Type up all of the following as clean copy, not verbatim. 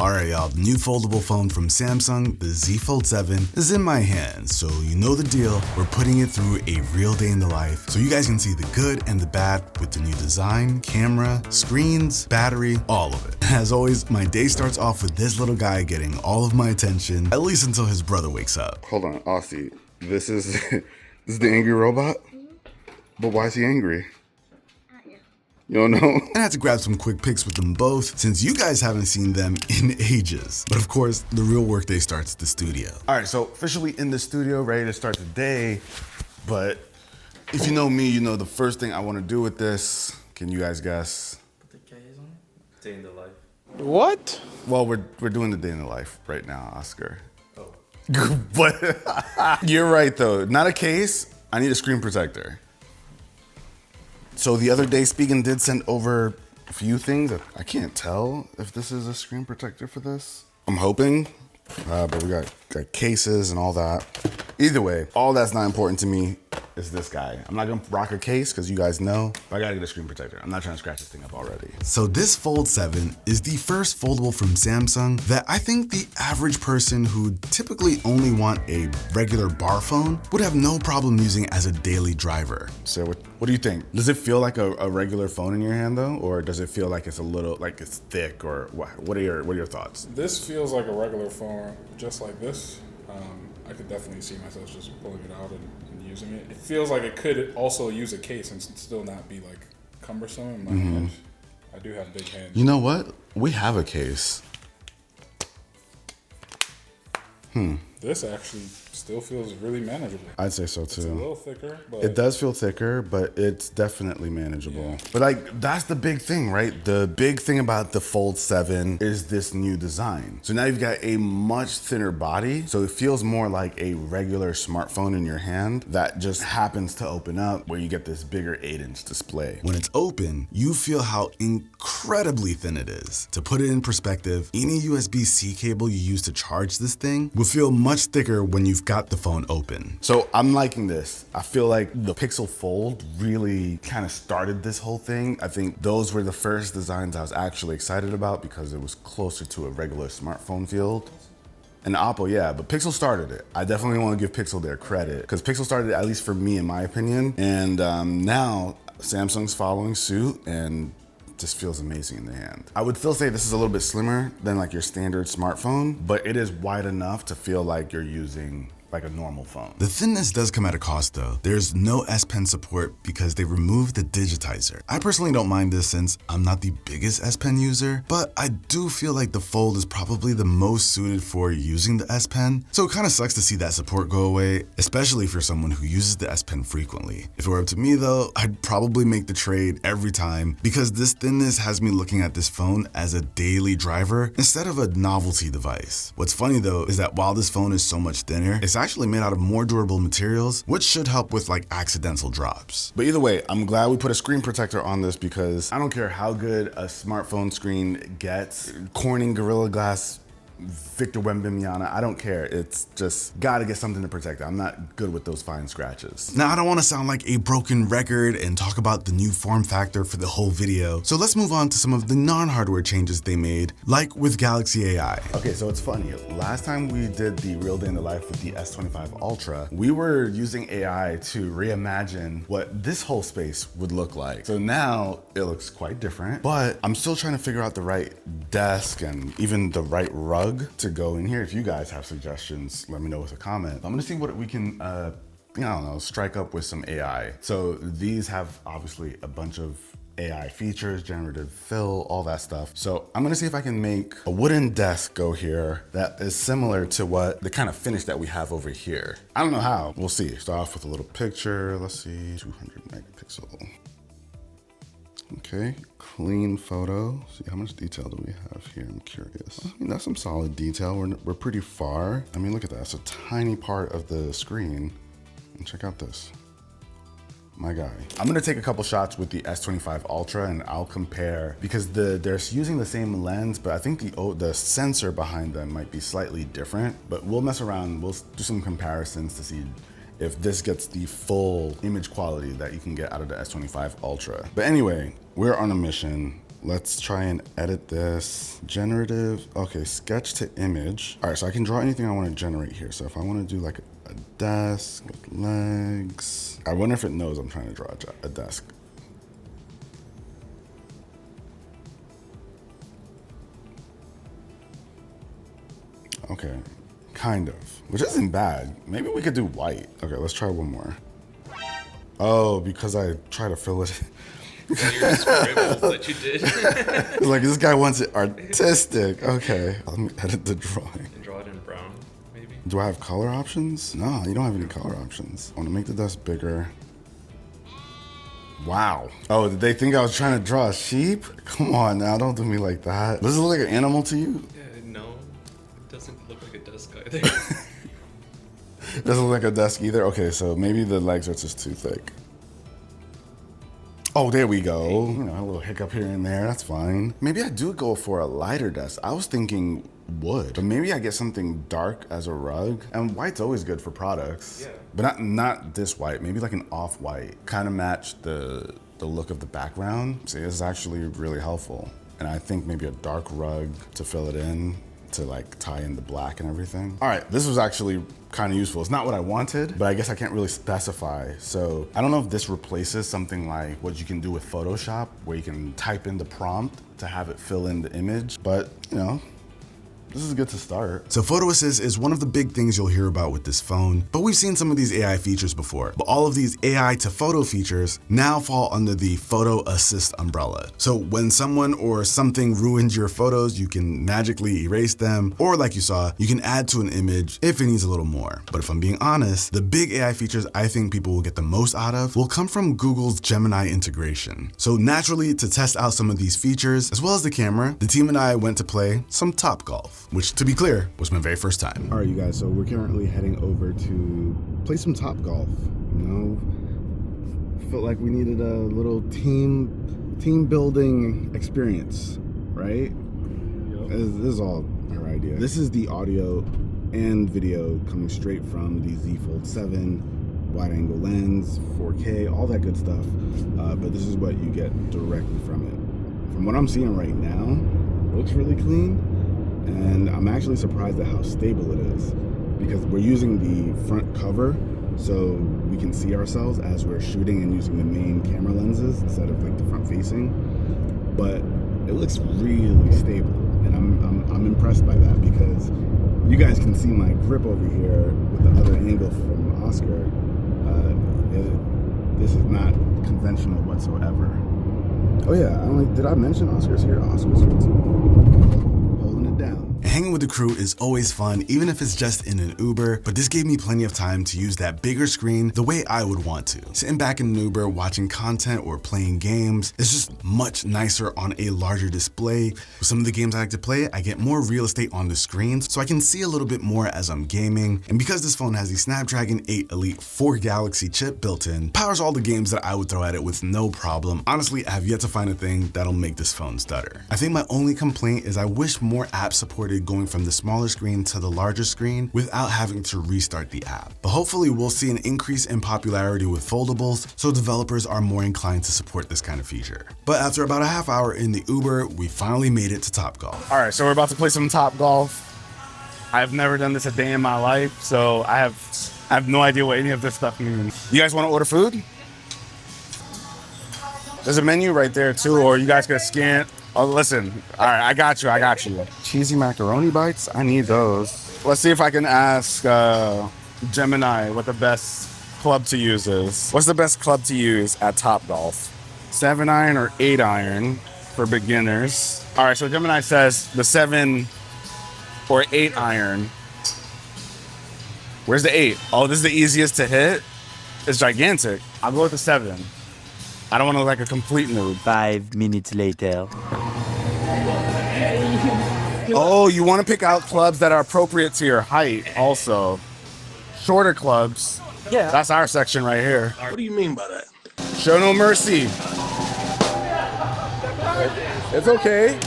Alright y'all, the new foldable phone from Samsung, the Z Fold 7, is in my hands, so you know the deal. We're putting it through a real day in the life, so you guys can see the good and the bad with the new design, camera, screens, battery, all of it. As always, my day starts off with this little guy getting all of my attention, at least until his brother wakes up. Hold on, Aussie, this is this is the angry robot? But why is he angry? You don't know? I had to grab some quick pics with them both since you guys haven't seen them in ages. But of course, the real workday starts at the studio. All right, so officially in the studio, ready to start the day. But if you know me, you know the first thing I want to do with this. Can you guys guess? Put the K's on it. Day in the life. What? Well, we're doing the day in the life right now, Oscar. Oh. But you're right though. Not a case. I need a screen protector. So the other day, Spigen did send over a few things. I can't tell if this is a screen protector for this. I'm hoping, but we got cases and all that. Either way, all that's not important to me is this guy. I'm not gonna rock a case because you guys know, but I gotta get a screen protector. I'm not trying to scratch this thing up already. So this Fold 7 is the first foldable from Samsung that I think the average person who typically only want a regular bar phone would have no problem using as a daily driver. So what do you think? Does it feel like a regular phone in your hand though? Or does it feel like it's a little, like it's thick, or what are your thoughts? This feels like a regular phone, just like this. I could definitely see myself just pulling it out and using it. It feels like it could also use a case and still not be like cumbersome in my hand. I do have big hands. You know what? We have a case. This actually still feels really manageable. I'd say so too. It's a little thicker, but It does feel thicker, but it's definitely manageable. Yeah. But like, that's the big thing, right? The big thing about the Fold 7 is this new design. So now you've got a much thinner body, so it feels more like a regular smartphone in your hand that just happens to open up, where you get this bigger 8-inch display. When it's open, you feel how incredibly thin it is. To put it in perspective, any USB-C cable you use to charge this thing will feel much thicker when you've got the phone open. So I'm liking this. I feel like the Pixel Fold really kind of started this whole thing. I think those were the first designs I was actually excited about because it was closer to a regular smartphone field. And Oppo, yeah, but Pixel started it. I definitely want to give Pixel their credit because Pixel started it, at least for me, in my opinion. And now Samsung's following suit, and just feels amazing in the hand. I would still say this is a little bit slimmer than like your standard smartphone, but it is wide enough to feel like you're using like a normal phone. The thinness does come at a cost though. There's no S Pen support because they removed the digitizer. I personally don't mind this since I'm not the biggest S Pen user, but I do feel like the Fold is probably the most suited for using the S Pen. So it kind of sucks to see that support go away, especially for someone who uses the S Pen frequently. If it were up to me though, I'd probably make the trade every time because this thinness has me looking at this phone as a daily driver instead of a novelty device. What's funny though is that while this phone is so much thinner, it's actually made out of more durable materials, which should help with like accidental drops. But either way, I'm glad we put a screen protector on this because I don't care how good a smartphone screen gets. Corning Gorilla Glass, Victor Wembanyama, I don't care. It's just gotta get something to protect it. I'm not good with those fine scratches. Now, I don't wanna sound like a broken record and talk about the new form factor for the whole video. So let's move on to some of the non-hardware changes they made, like with Galaxy AI. Okay, so it's funny. Last time we did the real day in the life with the S25 Ultra, we were using AI to reimagine what this whole space would look like. So now it looks quite different, but I'm still trying to figure out the right desk and even the right rug to go in here. If you guys have suggestions, let me know with a comment. I'm gonna see what we can, I don't know, strike up with some AI. So these have obviously a bunch of AI features, generative fill, all that stuff. So I'm gonna see if I can make a wooden desk go here that is similar to what the kind of finish that we have over here. I don't know how, we'll see. Start off with a little picture. Let's see, 200 megapixel. Okay, clean photo. See, how much detail do we have here? I'm curious. I mean, that's some solid detail. We're pretty far. I mean, look at that. It's a tiny part of the screen. And check out this. My guy. I'm gonna take a couple shots with the S25 Ultra and I'll compare because they're using the same lens, but I think the sensor behind them might be slightly different. But we'll mess around. We'll do some comparisons to see if this gets the full image quality that you can get out of the S25 Ultra. But anyway, we're on a mission. let's try and edit this. Generative, okay, sketch to image. All right, so I can draw anything I want to generate here. So if I want to do like a desk with legs, I wonder if it knows I'm trying to draw a desk. Okay, kind of, which isn't bad. Maybe we could do white. Okay, let's try one more. Oh, because I try to fill it. Your scribbles that you did. Like, this guy wants it artistic. Okay, let me edit the drawing. And draw it in brown, maybe. Do I have color options? No, you don't have any color options. I want to make the desk bigger. Wow. Oh, did they think I was trying to draw a sheep? Come on now, don't do me like that. Does it look like an animal to you? Yeah, no. It doesn't look like a desk either. Doesn't look like a desk either? Okay, so maybe the legs are just too thick. Oh, there we go. You know, a little hiccup here and there, that's fine. Maybe I do go for a lighter desk. I was thinking wood, but maybe I get something dark as a rug. And white's always good for products. Yeah. But not this white, maybe like an off-white. Kind of match the look of the background. See, this is actually really helpful. And I think maybe a dark rug to fill it in, to like tie in the black and everything. All right, this was actually kind of useful. It's not what I wanted, but I guess I can't really specify. So I don't know if this replaces something like what you can do with Photoshop, where you can type in the prompt to have it fill in the image, but you know, this is good to start. So Photo Assist is one of the big things you'll hear about with this phone, but we've seen some of these AI features before. But all of these AI to photo features now fall under the Photo Assist umbrella. So when someone or something ruins your photos, you can magically erase them, or like you saw, you can add to an image if it needs a little more. But if I'm being honest, the big AI features I think people will get the most out of will come from Google's Gemini integration. So naturally, to test out some of these features, as well as the camera, the team and I went to play some Topgolf, which, to be clear, was my very first time. All right, you guys, so we're currently heading over to play some Topgolf. You know, felt like we needed a little team building experience, right? Yep. This is all her idea. This is the audio and video coming straight from the Z Fold 7, wide angle lens, 4K, all that good stuff. But this is what you get directly from it. From what I'm seeing right now, it looks really clean. And I'm actually surprised at how stable it is, because we're using the front cover so we can see ourselves as we're shooting and using the main camera lenses instead of like the front facing. But it looks really stable, and I'm impressed by that, because you guys can see my grip over here with the other angle from Oscar. This is not conventional whatsoever. Oh yeah, did I mention Oscar's here? Oscar's here too. Down. Hanging with the crew is always fun, even if it's just in an Uber, but this gave me plenty of time to use that bigger screen the way I would want to. Sitting back in an Uber, watching content or playing games is just much nicer on a larger display. With some of the games I like to play, I get more real estate on the screen, so I can see a little bit more as I'm gaming. And because this phone has the Snapdragon 8 Elite 4 Galaxy chip built in, powers all the games that I would throw at it with no problem. Honestly, I have yet to find a thing that'll make this phone stutter. I think my only complaint is I wish more apps supported going from the smaller screen to the larger screen without having to restart the app. But hopefully we'll see an increase in popularity with foldables, so developers are more inclined to support this kind of feature. But after about a half hour in the Uber, we finally made it to Topgolf. All right, so we're about to play some Topgolf. I've never done this a day in my life, so I have no idea what any of this stuff means. You guys want to order food? There's a menu right there too, or you guys can scan. Oh, listen. All right, I got you. Cheesy macaroni bites? I need those. Let's see if I can ask Gemini what the best club to use is. What's the best club to use at Topgolf? 7-iron or 8-iron for beginners? All right, so Gemini says the 7 or 8-iron. Where's the 8? Oh, this is the easiest to hit? It's gigantic. I'll go with the 7. I don't want to look like a complete noob. 5 minutes later. Oh, you want to pick out clubs that are appropriate to your height also. Shorter clubs. Yeah. That's our section right here. What do you mean by that? Show no mercy. It's okay.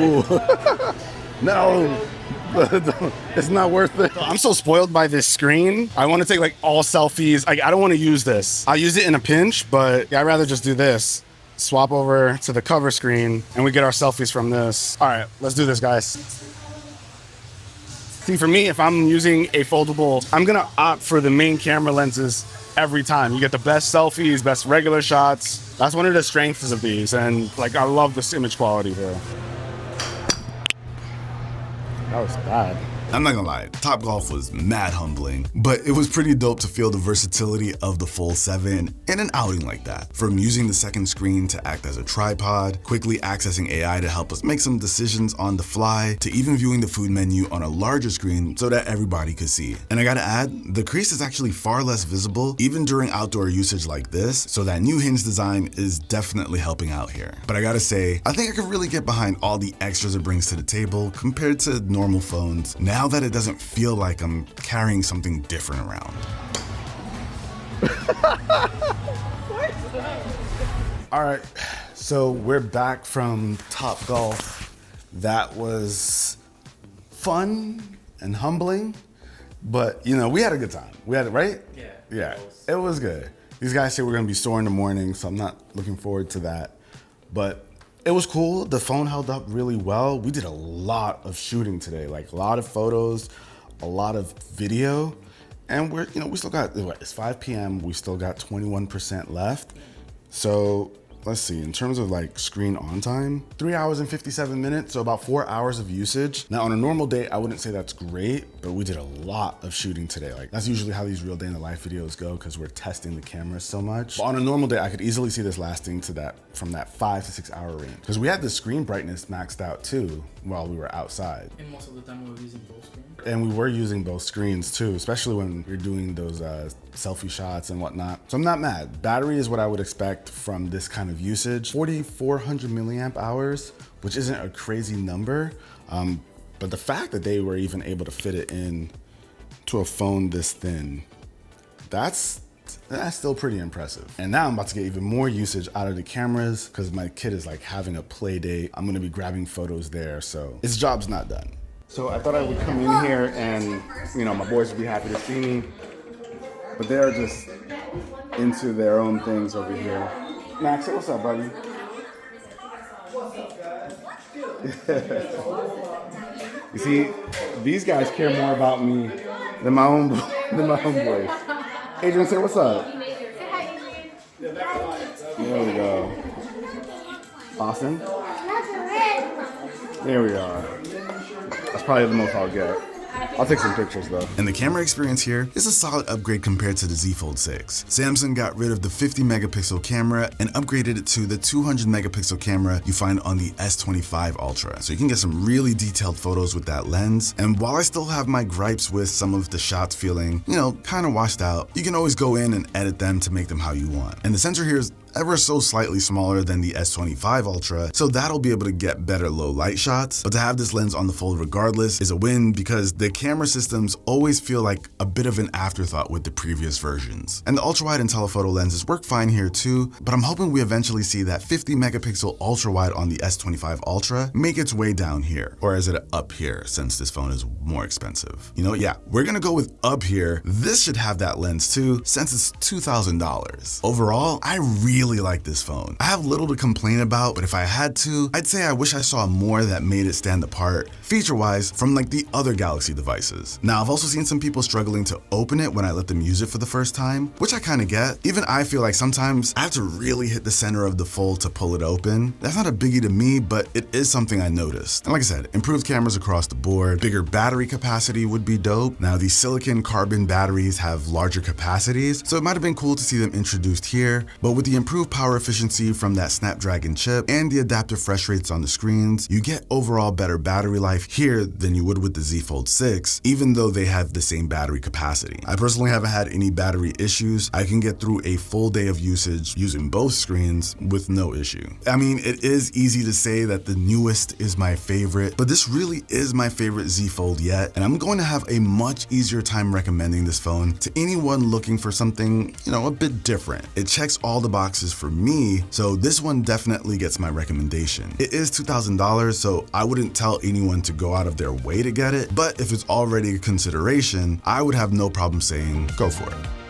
Ooh. No. It's not worth it. I'm so spoiled by this screen. I want to take like all selfies. Like I don't want to use this. I'll use it in a pinch, but I'd rather just do this. Swap over to the cover screen and we get our selfies from this. All right, let's do this, guys. See, for me, if I'm using a foldable, I'm gonna opt for the main camera lenses every time. You get the best selfies, best regular shots. That's one of the strengths of these. And like, I love this image quality here. That was bad. I'm not gonna lie, Topgolf was mad humbling, but it was pretty dope to feel the versatility of the Fold 7 in an outing like that. From using the second screen to act as a tripod, quickly accessing AI to help us make some decisions on the fly, to even viewing the food menu on a larger screen so that everybody could see. And I gotta add, the crease is actually far less visible even during outdoor usage like this, so that new hinge design is definitely helping out here. But I gotta say, I think I could really get behind all the extras it brings to the table compared to normal phones, now that it doesn't feel like I'm carrying something different around. All right, so we're back from Topgolf. That was fun and humbling, but you know, we had a good time. We had it, right? Yeah, it was good. These guys say we're gonna be sore in the morning, so I'm not looking forward to that. But it was cool. The phone held up really well. We did a lot of shooting today, like a lot of photos, a lot of video, and we still got, it's 5 p.m. We still got 21% left. So let's see, in terms of like screen on time, 3 hours and 57 minutes, so about 4 hours of usage. Now on a normal day, I wouldn't say that's great, but we did a lot of shooting today. Like that's usually how these real day in the life videos go because we're testing the cameras so much. But on a normal day, I could easily see this lasting to from that 5 to 6 hour range. Because we had the screen brightness maxed out too while we were outside. And most of the time we were using both screens. And we were using both screens too, especially when you're doing those selfie shots and whatnot. So I'm not mad. Battery is what I would expect from this kind of usage. 4,400 milliamp hours, which isn't a crazy number. But the fact that they were even able to fit it in to a phone this thin, that's still pretty impressive. And now I'm about to get even more usage out of the cameras because my kid is like having a play date. I'm gonna be grabbing photos there, so his job's not done. So I thought I would come in here and, my boys would be happy to see me, but they're just into their own things over here. Max, say what's up, buddy? What's up, guys? You see, these guys care more about me than my own boys. Adrian, say what's up. There we go. Austin? There we are. That's probably the most I'll get. I'll take some pictures though. And the camera experience here is a solid upgrade compared to the Z Fold 6. Samsung got rid of the 50 megapixel camera and upgraded it to the 200 megapixel camera you find on the S25 Ultra. So you can get some really detailed photos with that lens. And while I still have my gripes with some of the shots feeling, kind of washed out, you can always go in and edit them to make them how you want. And the sensor here is ever so slightly smaller than the S25 Ultra, so that'll be able to get better low light shots. But to have this lens on the Fold regardless is a win because the camera systems always feel like a bit of an afterthought with the previous versions. And the ultra-wide and telephoto lenses work fine here too, but I'm hoping we eventually see that 50 megapixel ultra-wide on the S25 Ultra make its way down here, or is it up here since this phone is more expensive? Yeah, we're gonna go with up here. This should have that lens too since it's $2,000. Overall, I really like this phone. I have little to complain about, but if I had to, I'd say I wish I saw more that made it stand apart feature-wise from like the other Galaxy devices. Now, I've also seen some people struggling to open it when I let them use it for the first time, which I kind of get. Even I feel like sometimes I have to really hit the center of the Fold to pull it open. That's not a biggie to me, but it is something I noticed. And like I said, improved cameras across the board, bigger battery capacity would be dope. Now, these silicon carbon batteries have larger capacities, so it might have been cool to see them introduced here, but with the improved power efficiency from that Snapdragon chip and the adaptive refresh rates on the screens, you get overall better battery life here than you would with the Z Fold 6. 6, even though they have the same battery capacity. I personally haven't had any battery issues. I can get through a full day of usage using both screens with no issue. I mean, it is easy to say that the newest is my favorite, but this really is my favorite Z Fold yet, and I'm going to have a much easier time recommending this phone to anyone looking for something, a bit different. It checks all the boxes for me, so this one definitely gets my recommendation. It is $2,000, so I wouldn't tell anyone to go out of their way to get it, but if it's already a consideration, I would have no problem saying go for it.